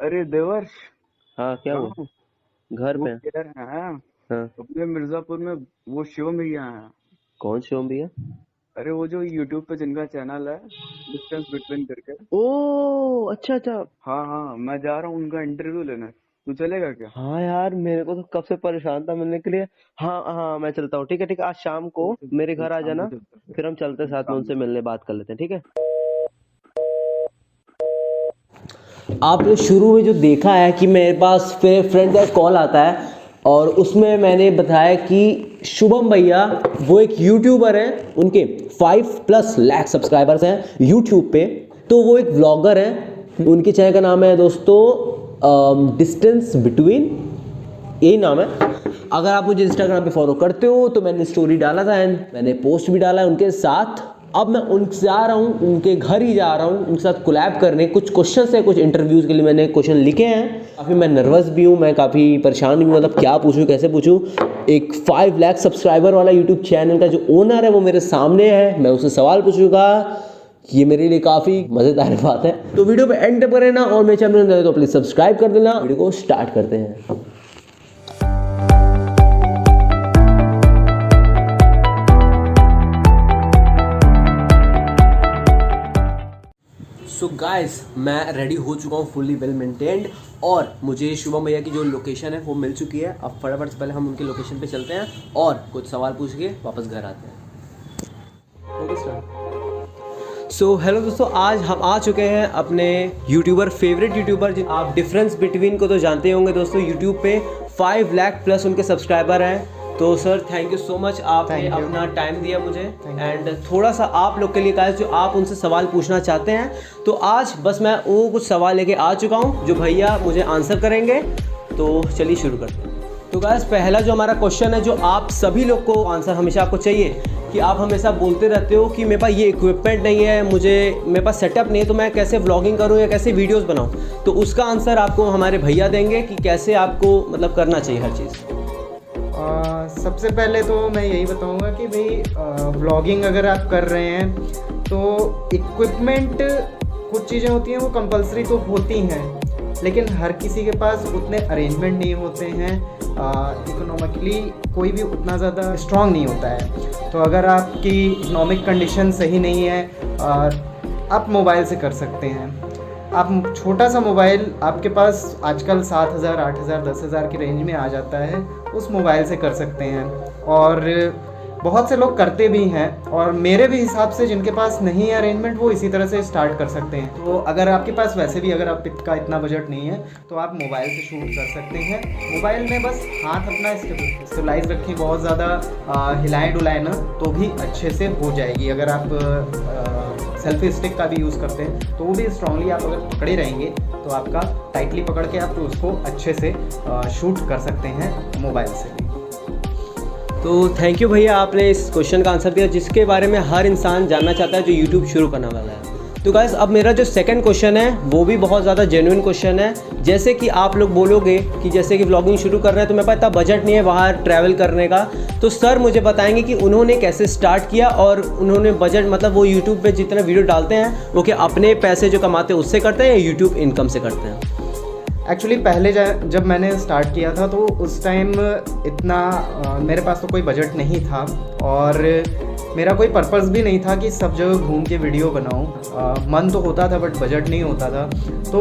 अरे देवर्ष, हाँ, क्या कहाँ हुआ? हो? घर वो पे हैं। कह रहे हैं हाँ। अपने मिर्जापुर में वो शिवम भैया हैं। कौन शिवम भैया? अरे वो जो यूट्यूब पे जिनका चैनल है, डिस्टेंस बिटवीन करके। ओ, अच्छा अच्छा। हाँ हाँ, मैं जा रहा हूँ उनका इंटरव्यू लेने। तू चलेगा क्या? हाँ यार, मेरे को तो कब से परेशान था मिलने के लिए। हाँ हाँ, मैं चलता हूँ। ठीक है ठीक है, आज शाम को चल चल मेरे चल, घर आ शाम को जाना। चलते हैं। फिर हम चलते हैं साथ में, शाम उनसे को। मिलने बात कर लेते हैं, ठीक है। आपने शुरू में जो देखा है कि मेरे पास फिर फ्रेंड का कॉल आता है और उसमें मैंने बताया कि शुभम भैया वो एक यूट्यूबर हैं, उनके 5+ लाख सब्सक्राइबर्स हैं यूट्यूब पे। तो वो एक व्लॉगर हैं, उनके चैनल का नाम है दोस्तों डिस्टेंस बिटवीन, यही नाम है। अगर आप मुझे इंस्टाग्राम पे फॉलो करते हो तो मैंने स्टोरी डाला था एंड मैंने पोस्ट भी डाला है उनके साथ। अब मैं उनसे जा रहा हूँ, उनके घर ही जा रहा हूँ उनके साथ कोलैब करने। कुछ क्वेश्चन है, कुछ इंटरव्यूज़ के लिए मैंने क्वेश्चन लिखे हैं। काफ़ी मैं नर्वस भी हूँ, मैं काफ़ी परेशान भी हूँ, मतलब क्या पूछूँ कैसे पूछूँ। एक 5 लाख सब्सक्राइबर वाला यूट्यूब चैनल का जो ओनर है वो मेरे सामने है, मैं उससे सवाल पूछूंगा। ये मेरे लिए काफ़ी मज़ेदार बात है। तो वीडियो पे एंड तक रहना और मेरे चैनल में तो प्लीज़ सब्सक्राइब कर देना। वीडियो को स्टार्ट करते हैं। सो गाइस, मैं रेडी हो चुका हूँ, फुल्ली वेल मेंटेन्ड। और मुझे शुभम भैया की जो लोकेशन है वो मिल चुकी है। अब फटाफट से पहले हम उनकी लोकेशन पे चलते हैं और कुछ सवाल पूछ के वापस घर आते हैं। सो हेलो दोस्तों, आज हम आ चुके हैं अपने यूट्यूबर, फेवरेट यूट्यूबर। आप डिफरेंस बिटवीन को तो जानते होंगे दोस्तों। यूट्यूब पे 5 लाख+ उनके सब्सक्राइबर हैं। तो sir, thank you so much, आपने अपना टाइम दिया मुझे। एंड थोड़ा सा आप लोग के लिए गाइस, जो आप उनसे सवाल पूछना चाहते हैं, तो आज बस मैं वो कुछ सवाल लेके आ चुका हूँ जो भैया मुझे आंसर करेंगे। तो चलिए शुरू करते हैं। तो गाइस, पहला जो हमारा क्वेश्चन है, जो आप सभी लोग को आंसर हमेशा आपको चाहिए, कि आप हमेशा बोलते रहते हो कि मेरे पास ये इक्विपमेंट नहीं है, मेरे पास सेटअप नहीं है, तो मैं कैसे व्लॉगिंग करूँ या कैसे वीडियोस बनाऊँ। तो उसका आंसर आपको हमारे भैया देंगे कि कैसे आपको मतलब करना चाहिए हर चीज़। सबसे पहले तो मैं यही बताऊंगा कि भाई व्लॉगिंग अगर आप कर रहे हैं तो इक्विपमेंट, कुछ चीज़ें होती हैं वो कंपलसरी तो होती हैं, लेकिन हर किसी के पास उतने अरेंजमेंट नहीं होते हैं। इकोनॉमिकली कोई भी उतना ज़्यादा स्ट्रांग नहीं होता है। तो अगर आपकी इकोनॉमिक कंडीशन सही नहीं है, आप मोबाइल से कर सकते हैं। आप छोटा सा मोबाइल आपके पास आजकल 7,000, 8,000, 10,000 की रेंज में आ जाता है, उस मोबाइल से कर सकते हैं। और बहुत से लोग करते भी हैं, और मेरे भी हिसाब से जिनके पास नहीं है अरेंजमेंट, वो इसी तरह से स्टार्ट कर सकते हैं। तो अगर आपके पास वैसे भी अगर आपका इतना बजट नहीं है तो आप मोबाइल से शूट कर सकते हैं। मोबाइल में बस हाथ अपना स्टेबलाइज रखें, बहुत ज़्यादा हिलाएं डुलाएं ना, तो भी अच्छे से हो जाएगी। अगर आप सेल्फी स्टिक का भी यूज़ करते हैं तो वो भी स्ट्रांगली आप अगर पकड़े रहेंगे तो आपका टाइटली पकड़ के आप उसको अच्छे से शूट कर सकते हैं मोबाइल से भी। तो थैंक यू भैया, आपने इस क्वेश्चन का आंसर दिया जिसके बारे में हर इंसान जानना चाहता है जो यूट्यूब शुरू करने वाला है। तो गाइस, अब मेरा जो सेकंड क्वेश्चन है वो भी बहुत ज़्यादा जेन्युइन क्वेश्चन है। जैसे कि आप लोग बोलोगे कि जैसे कि व्लॉगिंग शुरू कर रहे हैं तो मेरे पास इतना बजट नहीं है बाहर ट्रैवल करने का, तो सर मुझे बताएंगे कि उन्होंने कैसे स्टार्ट किया और उन्होंने बजट, मतलब वो यूट्यूब पे जितना वीडियो डालते हैं वो क्या अपने पैसे जो कमाते हैं उससे करते हैं या यूट्यूब इनकम से करते हैं? एक्चुअली पहले जब मैंने स्टार्ट किया था तो उस टाइम इतना मेरे पास तो कोई बजट नहीं था, और मेरा कोई पर्पस भी नहीं था कि सब जगह घूम के वीडियो बनाऊं। मन तो होता था बट बजट नहीं होता था। तो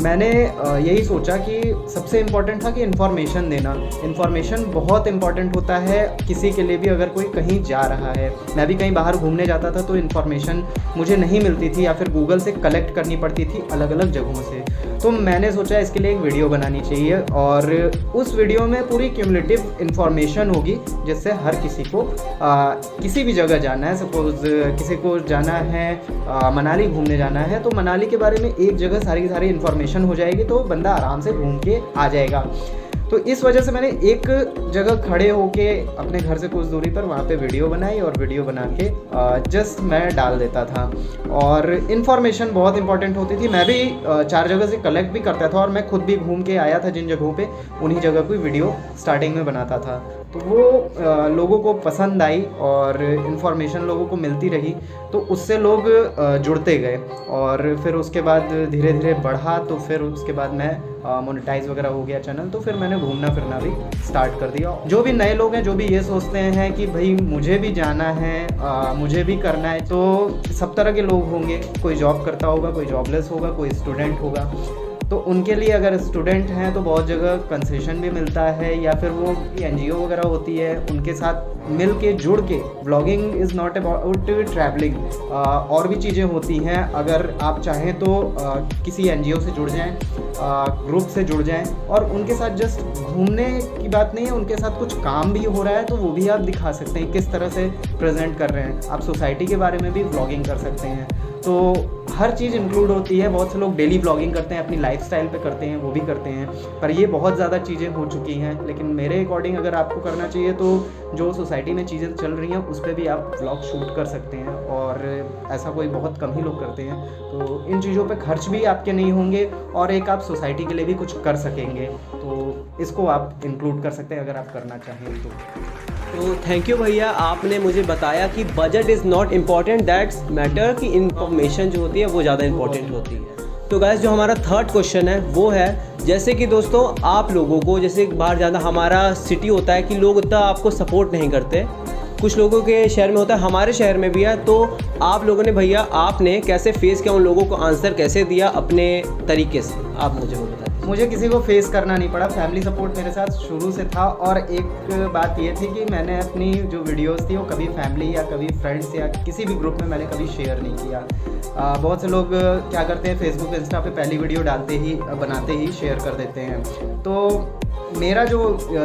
मैंने यही सोचा कि सबसे इम्पॉर्टेंट था कि इन्फॉर्मेशन देना। इन्फॉर्मेशन बहुत इम्पॉर्टेंट होता है किसी के लिए भी, अगर कोई कहीं जा रहा है। मैं भी कहीं बाहर घूमने जाता था तो इन्फॉर्मेशन मुझे नहीं मिलती थी, या फिर गूगल से कलेक्ट करनी पड़ती थी अलग अलग जगहों से। तो मैंने सोचा इसके लिए एक वीडियो बनानी चाहिए, और उस वीडियो में पूरी क्यूमुलेटिव इन्फॉर्मेशन होगी जिससे हर किसी को किसी भी जगह जाना है, सपोज किसी को जाना है मनाली घूमने जाना है, तो मनाली के बारे में एक जगह सारी इन्फॉर्मेशन हो जाएगी, तो बंदा आराम से घूम के आ जाएगा। तो इस वजह से मैंने एक जगह खड़े होके अपने घर से कुछ दूरी पर वहाँ पे वीडियो बनाई, और वीडियो बना के जस्ट मैं डाल देता था। और इन्फॉर्मेशन बहुत इंपॉर्टेंट होती थी। मैं भी 4 जगह से कलेक्ट भी करता था, और मैं खुद भी घूम के आया था जिन जगहों पे, उन्हीं जगह की वीडियो स्टार्टिंग में बनाता था। तो वो लोगों को पसंद आई और इन्फॉर्मेशन लोगों को मिलती रही, तो उससे लोग जुड़ते गए और फिर उसके बाद धीरे धीरे बढ़ा। तो फिर उसके बाद मैं मोनेटाइज वगैरह हो गया चैनल, तो फिर मैंने घूमना फिरना भी स्टार्ट कर दिया। जो भी नए लोग हैं, जो भी ये सोचते हैं कि भाई मुझे भी जाना है, मुझे भी करना है, तो सब तरह के लोग होंगे। कोई जॉब करता होगा, कोई जॉबलेस होगा, कोई स्टूडेंट होगा। तो उनके लिए अगर स्टूडेंट हैं तो बहुत जगह कंसेशन भी मिलता है, या फिर वो NGO वगैरह होती है उनके साथ मिल के जुड़ के। Vlogging is not about travelling, और भी चीज़ें होती हैं। अगर आप चाहें तो किसी NGO से जुड़ जाएं, ग्रुप से जुड़ जाएं, और उनके साथ जस्ट घूमने की बात नहीं है, उनके साथ कुछ काम भी हो रहा है तो वो भी आप दिखा सकते हैं, किस तरह से प्रेजेंट कर रहे हैं। आप सोसाइटी के बारे में भी व्लॉगिंग कर सकते हैं। तो हर चीज़ इंक्लूड होती है। बहुत से लोग डेली व्लॉगिंग करते हैं, अपनी लाइफस्टाइल पे करते हैं, वो भी करते हैं, पर ये बहुत ज़्यादा चीज़ें हो चुकी हैं। लेकिन मेरे अकॉर्डिंग अगर आपको करना चाहिए तो जो सोसाइटी में चीज़ें चल रही हैं उस पर भी आप व्लॉग शूट कर सकते हैं, और ऐसा कोई बहुत कम ही लोग करते हैं। तो इन चीज़ों पे खर्च भी आपके नहीं होंगे, और एक आप सोसाइटी के लिए भी कुछ कर सकेंगे। तो इसको आप इंक्लूड कर सकते हैं अगर आप करना चाहें तो थैंक यू भैया, आपने मुझे बताया कि budget is not important, that's matter, कि इन्फॉर्मेशन जो होती है वो ज़्यादा इंपॉर्टेंट होती है। तो गाइस, जो हमारा थर्ड क्वेश्चन है वो है, जैसे कि दोस्तों आप लोगों को जैसे बाहर जाना, हमारा सिटी होता है कि लोग इतना आपको सपोर्ट नहीं करते, कुछ लोगों के शहर में होता है, हमारे शहर में भी है। तो आप लोगों ने भैया, आपने कैसे फेस किया, उन लोगों को आंसर कैसे दिया अपने तरीके से, आप मुझे वो बताएं। मुझे किसी को फेस करना नहीं पड़ा, फैमिली सपोर्ट मेरे साथ शुरू से था। और एक बात ये थी कि मैंने अपनी जो वीडियोस थी वो कभी फैमिली या कभी फ्रेंड्स या किसी भी ग्रुप में मैंने कभी शेयर नहीं किया। बहुत से लोग क्या करते हैं, फेसबुक इंस्टा पे पहली वीडियो बनाते ही शेयर कर देते हैं। तो मेरा जो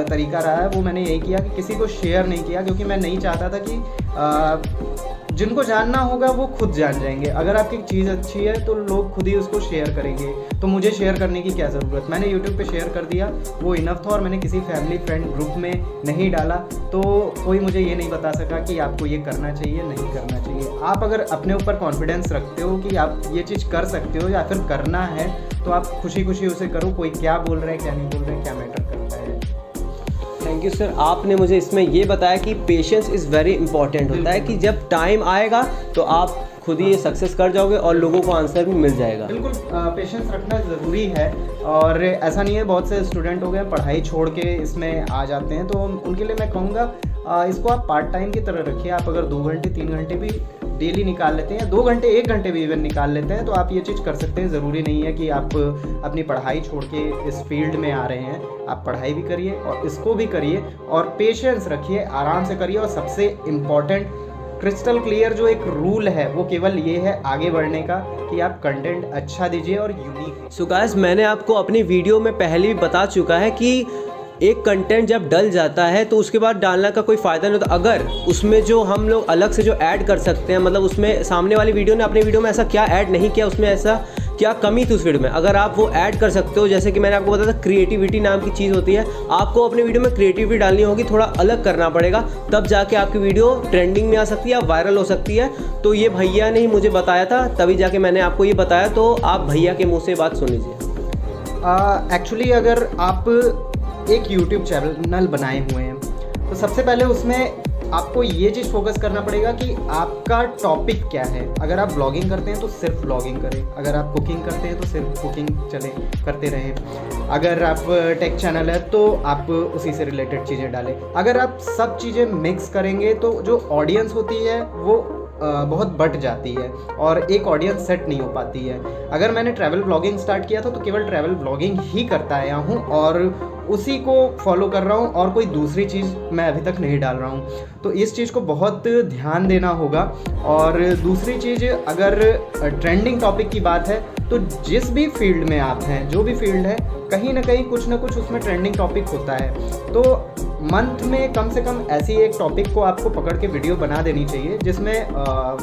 तरीका रहा है वो मैंने यही किया कि किसी को शेयर नहीं किया, क्योंकि मैं नहीं चाहता था कि जिनको जानना होगा वो खुद जान जाएंगे। अगर आपकी चीज़ अच्छी है तो लोग खुद ही उसको शेयर करेंगे, तो मुझे शेयर करने की क्या ज़रूरत। मैंने यूट्यूब पे शेयर कर दिया, वो इनफ था, और मैंने किसी फैमिली फ्रेंड ग्रुप में नहीं डाला। तो कोई मुझे ये नहीं बता सका कि आपको ये करना चाहिए, नहीं करना चाहिए। आप अगर अपने ऊपर कॉन्फिडेंस रखते हो कि आप ये चीज़ कर सकते हो या फिर करना है, तो आप खुशी खुशी उसे करो। कोई क्या बोल रहा है, क्या नहीं बोल रहा है, क्या मैटर करता है। थैंक यू सर, आपने मुझे इसमें ये बताया कि पेशेंस इज़ वेरी इंपॉर्टेंट होता है, कि जब टाइम आएगा तो आप खुद ही सक्सेस कर जाओगे और लोगों को आंसर भी मिल जाएगा। बिल्कुल, पेशेंस रखना ज़रूरी है। और ऐसा नहीं है, बहुत से स्टूडेंट हो गए पढ़ाई छोड़ के इसमें आ जाते हैं, तो उनके लिए मैं कहूँगा इसको आप पार्ट टाइम की तरह रखिए। आप अगर 2 घंटे 3 घंटे भी डेली निकाल लेते हैं, 2 घंटे 1 घंटे भी इवन निकाल लेते हैं, तो आप ये चीज़ कर सकते हैं। ज़रूरी नहीं है कि आप अपनी पढ़ाई छोड़ के इस फील्ड में आ रहे हैं। आप पढ़ाई भी करिए और इसको भी करिए, और पेशेंस रखिए, आराम से करिए। और सबसे इम्पॉर्टेंट, क्रिस्टल क्लियर जो एक रूल है वो केवल ये है आगे बढ़ने का, कि आप कंटेंट अच्छा दीजिए और यूनिक। सो गाइस, मैंने आपको अपनी वीडियो में पहले भी बता चुका है कि एक कंटेंट जब डल जाता है तो उसके बाद डालना का कोई फ़ायदा नहीं होता। अगर उसमें जो हम लोग अलग से जो ऐड कर सकते हैं, मतलब उसमें सामने वाली वीडियो ने अपनी वीडियो में ऐसा क्या ऐड नहीं किया, उसमें ऐसा क्या कमी थी उस वीडियो में, अगर आप वो ऐड कर सकते हो। जैसे कि मैंने आपको बताया था, क्रिएटिविटी नाम की चीज़ होती है। आपको अपने वीडियो में क्रिएटिविटी डालनी होगी, थोड़ा अलग करना पड़ेगा, तब जाके आपकी वीडियो ट्रेंडिंग में आ सकती है, वायरल हो सकती है। तो ये भैया ने ही मुझे बताया था, तभी जाके मैंने आपको ये बताया। तो आप भैया के मुँह से बात सुन लीजिए। एक्चुअली अगर आप एक यूट्यूब चैनल बनाए हुए हैं, तो सबसे पहले उसमें आपको ये चीज़ फोकस करना पड़ेगा कि आपका टॉपिक क्या है। अगर आप ब्लॉगिंग करते हैं तो सिर्फ ब्लॉगिंग करें, अगर आप कुकिंग करते हैं तो सिर्फ कुकिंग करते रहें, अगर आप टेक चैनल है तो आप उसी से रिलेटेड चीज़ें डालें। अगर आप सब चीज़ें मिक्स करेंगे तो जो ऑडियंस होती है वो बहुत बट जाती है और एक ऑडियंस सेट नहीं हो पाती है। अगर मैंने ट्रैवल ब्लॉगिंग स्टार्ट किया था तो केवल ट्रैवल ब्लॉगिंग ही करता आया हूँ और उसी को फॉलो कर रहा हूँ, और कोई दूसरी चीज़ मैं अभी तक नहीं डाल रहा हूँ। तो इस चीज़ को बहुत ध्यान देना होगा। और दूसरी चीज़, अगर ट्रेंडिंग टॉपिक की बात है तो जिस भी फील्ड में आप हैं, जो भी फील्ड है, कहीं ना कहीं कुछ ना कुछ उसमें ट्रेंडिंग टॉपिक होता है। तो मंथ में कम से कम ऐसी एक टॉपिक को आपको पकड़ के वीडियो बना देनी चाहिए जिसमें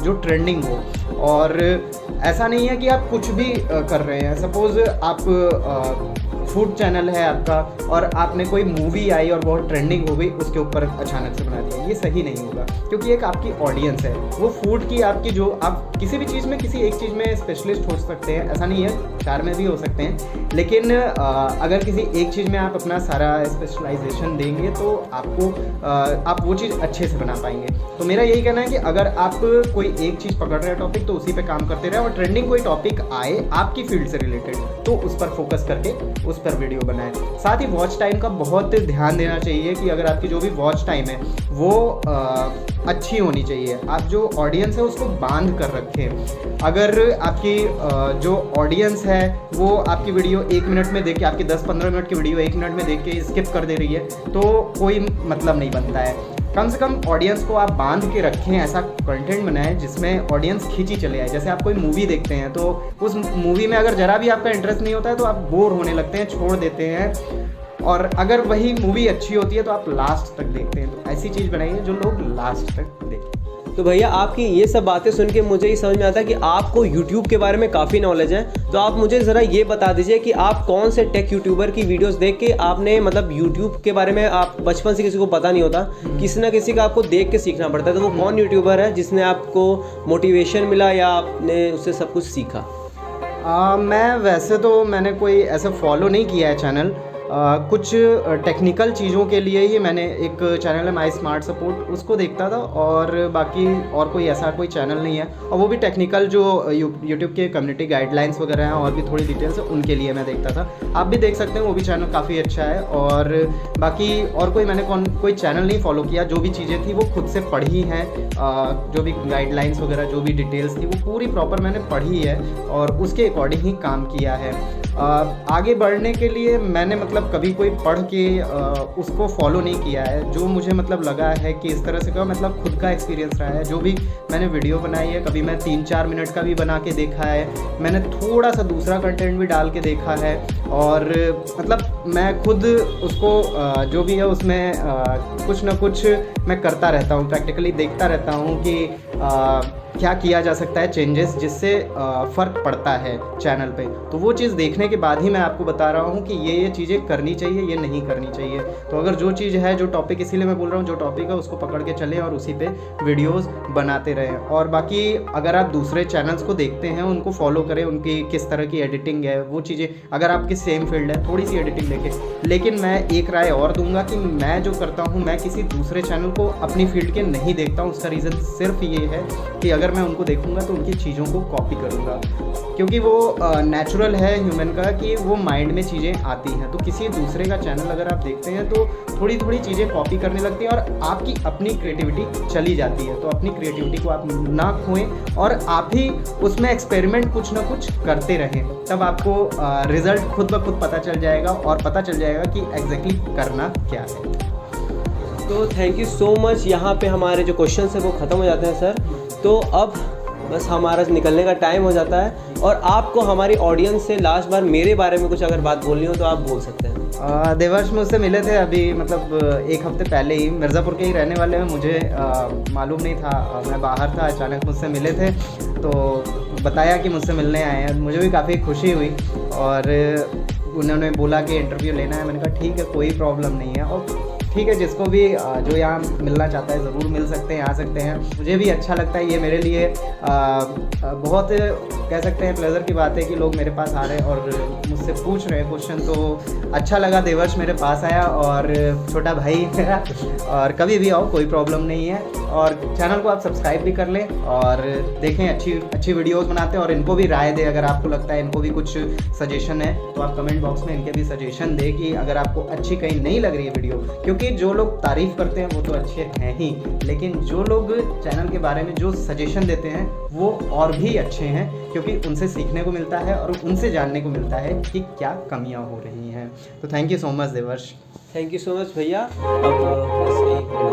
जो ट्रेंडिंग हो। और ऐसा नहीं है कि आप कुछ भी कर रहे हैं। सपोज़ आप फूड चैनल है आपका और आपने कोई मूवी आई और बहुत ट्रेंडिंग हो गई, उसके ऊपर अचानक से बना दिया, ये सही नहीं होगा। क्योंकि एक आपकी ऑडियंस है, वो फूड की आपकी, जो आप किसी भी चीज़ में किसी एक चीज़ में स्पेशलिस्ट हो सकते हैं, ऐसा नहीं है। 4 में भी हो सकते हैं, लेकिन अगर किसी एक चीज़ में आप अपना सारा स्पेशलाइजेशन देंगे तो आपको आप वो चीज़ अच्छे से बना पाएंगे। तो मेरा यही कहना है कि अगर आप कोई एक चीज़ पकड़ रहे हैं टॉपिक, तो उसी पे काम करते रहे, और ट्रेंडिंग कोई टॉपिक आए आपकी फील्ड से रिलेटेड तो उस पर फोकस करके उस पर वीडियो बनाएं। साथ ही वॉच टाइम का बहुत ध्यान देना चाहिए कि अगर आपकी जो भी वॉच टाइम है वो अच्छी होनी चाहिए। आप जो ऑडियंस है उसको बांध कर रखें। अगर आपकी जो ऑडियंस है वो आपकी वीडियो 1 मिनट में देख के, आपकी 10-15 मिनट की वीडियो 1 मिनट में देख के स्किप कर दे रही है तो कोई मतलब नहीं बनता है। कम से कम ऑडियंस को आप बांध के रखें, ऐसा कंटेंट बनाएं जिसमें ऑडियंस खींची चले आए। जैसे आप कोई मूवी देखते हैं तो उस मूवी में अगर जरा भी आपका इंटरेस्ट नहीं होता है तो आप बोर होने लगते हैं, छोड़ देते हैं, और अगर वही मूवी अच्छी होती है तो आप लास्ट तक देखते हैं। तो ऐसी चीज़ बनाइए जो लोग लास्ट तक देखें। तो भैया आपकी ये सब बातें सुन के मुझे ये समझ में आता है कि आपको YouTube के बारे में काफ़ी नॉलेज है। तो आप मुझे ज़रा ये बता दीजिए कि आप कौन से टेक यूट्यूबर की वीडियोस देख के आपने, मतलब YouTube के बारे में आप बचपन से किसी को पता नहीं होता, किसी ना किसी का आपको देख के सीखना पड़ता है, तो वो कौन यूट्यूबर है जिसने आपको मोटिवेशन मिला या आपने उससे सब कुछ सीखा? मैं वैसे तो मैंने कोई ऐसा फॉलो नहीं किया है चैनल। कुछ टेक्निकल चीज़ों के लिए ही मैंने एक चैनल है माई स्मार्ट सपोर्ट, उसको देखता था, और बाकी और कोई ऐसा कोई चैनल नहीं है। और वो भी टेक्निकल जो यूट्यूब के कम्युनिटी गाइडलाइंस वगैरह हैं और भी थोड़ी डिटेल्स है उनके लिए मैं देखता था। आप भी देख सकते हैं, वो भी चैनल काफ़ी अच्छा है। और बाकी और कोई मैंने कोई चैनल नहीं फॉलो किया। जो भी चीज़ें थी वो खुद से पढ़ी हैं, जो भी गाइडलाइंस वगैरह जो भी डिटेल्स थी वो पूरी प्रॉपर मैंने पढ़ी है और उसके अकॉर्डिंग ही काम किया है। आगे बढ़ने के लिए मैंने मतलब कभी कोई पढ़ के उसको फॉलो नहीं किया है। जो मुझे मतलब लगा है कि इस तरह से का मतलब खुद का एक्सपीरियंस रहा है। जो भी मैंने वीडियो बनाई है, कभी मैं 3-4 मिनट का भी बना के देखा है, मैंने थोड़ा सा दूसरा कंटेंट भी डाल के देखा है, और मतलब मैं खुद उसको जो भी है उसमें कुछ ना कुछ मैं करता रहता हूँ, प्रैक्टिकली देखता रहता हूँ कि क्या किया जा सकता है चेंजेस जिससे फ़र्क पड़ता है चैनल पे। तो वो चीज़ देखने के बाद ही मैं आपको बता रहा हूँ कि ये चीज़ें करनी चाहिए, ये नहीं करनी चाहिए। तो अगर जो चीज़ है, जो टॉपिक, इसीलिए मैं बोल रहा हूँ जो टॉपिक है उसको पकड़ के चलें और उसी पे वीडियोस बनाते रहें। और बाकी अगर आप दूसरे चैनल्स को देखते हैं उनको फॉलो करें, उनकी किस तरह की एडिटिंग है, वो चीज़ें, अगर आपकी सेम फील्ड है थोड़ी सी एडिटिंग देखें। लेकिन मैं एक राय और दूंगा कि मैं जो करता हूँ, मैं किसी दूसरे चैनल को अपनी फील्ड के नहीं देखता हूँ। उसका रीज़न सिर्फ ये है कि अगर मैं उनको देखूंगा तो उनकी चीज़ों को कॉपी करूंगा, क्योंकि वो नेचुरल है ह्यूमन का कि वो माइंड में चीज़ें आती हैं। तो किसी दूसरे का चैनल अगर आप देखते हैं तो थोड़ी थोड़ी चीज़ें कॉपी करने लगती हैं और आपकी अपनी क्रिएटिविटी चली जाती है। तो अपनी क्रिएटिविटी को आप ना खोएं और आप ही उसमें एक्सपेरिमेंट कुछ ना कुछ करते रहें, तब आपको रिज़ल्ट खुद ब खुद पता चल जाएगा और पता चल जाएगा कि एग्जैक्टली करना क्या है। तो थैंक यू सो मच। यहाँ पे हमारे जो क्वेश्चन है वो ख़त्म हो जाते हैं सर। तो अब बस हमारा निकलने का टाइम हो जाता है, और आपको हमारी ऑडियंस से लास्ट बार मेरे बारे में कुछ अगर बात बोलनी हो तो आप बोल सकते हैं। देवर्ष मुझसे मिले थे अभी, मतलब 1 हफ्ते पहले ही। मिर्ज़ापुर के ही रहने वाले हैं, मुझे मालूम नहीं था, मैं बाहर था, अचानक मुझसे मिले थे तो बताया कि मुझसे मिलने आए हैं। मुझे भी काफ़ी खुशी हुई और उन्होंने बोला कि इंटरव्यू लेना है। मैंने कहा ठीक है, कोई प्रॉब्लम नहीं है, और ठीक है, जिसको भी जो यहाँ मिलना चाहता है ज़रूर मिल सकते हैं, आ सकते हैं। मुझे भी अच्छा लगता है, ये मेरे लिए बहुत कह सकते हैं प्लेजर की बात है कि लोग मेरे पास आ रहे हैं और मुझसे पूछ रहे हैं क्वेश्चन। तो अच्छा लगा देवर्ष मेरे पास आया, और छोटा भाई मेरा, और कभी भी आओ, कोई प्रॉब्लम नहीं है। और चैनल को आप सब्सक्राइब भी कर लें और देखें, अच्छी वीडियोज़ बनाते हैं। और इनको भी राय दें, अगर आपको लगता है इनको भी कुछ सजेशन है तो आप कमेंट बॉक्स में इनके भी सजेशन दें कि अगर आपको अच्छी कहीं नहीं लग रही है वीडियो। क्योंकि जो लोग तारीफ़ करते हैं वो तो अच्छे हैं ही, लेकिन जो लोग चैनल के बारे में जो सजेशन देते हैं वो और भी अच्छे हैं, क्योंकि उनसे सीखने को मिलता है और उनसे जानने को मिलता है कि क्या कमियां हो रही हैं। तो thank you so much Devarsh. Thank you so much भैया। अब बस